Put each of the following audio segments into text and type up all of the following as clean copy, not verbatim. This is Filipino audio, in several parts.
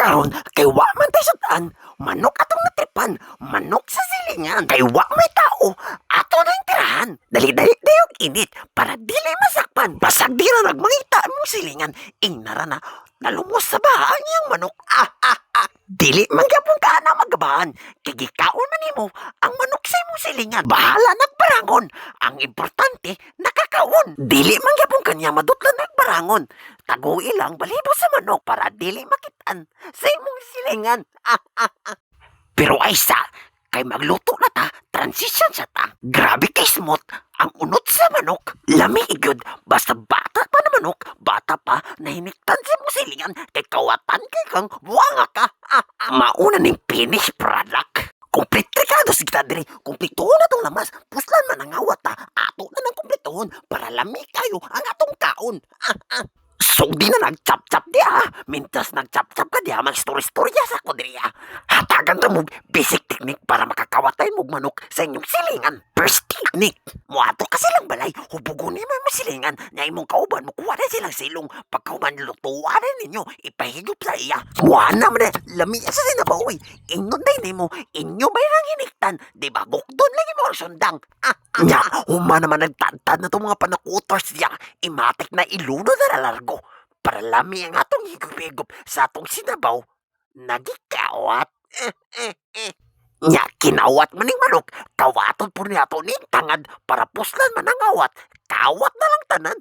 Karon kay wa man tay sudan, manok atong natripan, manok sa silingan. Kay wa may tao, ato na yung tirahan. Dali-dali dayog init para dili masakpan. Basag di na nagmangita mong silingan, inara na nalumos sa baha niyang manok. Dili man gyapon ka na magabahan. Kay gikaon man nimo ang manok sa imong silingan. Bahala nagbarangon. Ang importante nakakaon. Dili man gyapon kanya madutlan nagbarangon. Tago ilang balibo sa manok para dili makitaan sa imong silingan. Pero ay sa, kay magluto na ta, transition sa ta. Grabe kay smooth ang unot sa manok. Lami igyod, basta bata pa na manok, bata pa, nahiniktan sa imong silingan, kay kawatan kay kang buwanga ka. Mauna ning finished product. Complete trikado si kita diri, kumplituhon na tong lamas, puslan man ang awat ta, ato na ng kumplituhon, para lami kayo ang atong kaon. So di na nag-chap-chap diya, mintas nag-chap-chap ka diya, mag-story-storya sa ko diya. Hatagan ta mo basic technique para makakawatay mo manok sa inyong silingan. First technique, muato ka silang balay, hubugunin mo yung silingan, na imong kauban mo, kuha na silang silong, pagkauban lutuan ninyo, ipahigop sa iya. Muha naman na, lami sa sinabaw, inyo day mo, inyo may nang hiniktan, di ba gukdon lagi mo sundang. Nya, huma naman nagtantad na itong mga panakutors diya, imatik na iluno na largo, para lami ang atong higop-higop sa atong sinabaw, nagikawat. Nya, kinawat man ning manok, kawaton po niya ito ning tangad para puslan man ang awat, kawat na lang tanan.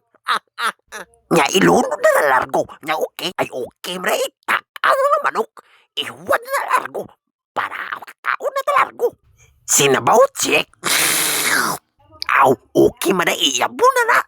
Nya, ilunod na largo, nya okay, ay okay mra itak ang mga manok, ihuwad na largo, para makaon na largo. Sinabaw, check. Aw, okay man na iyabo na na.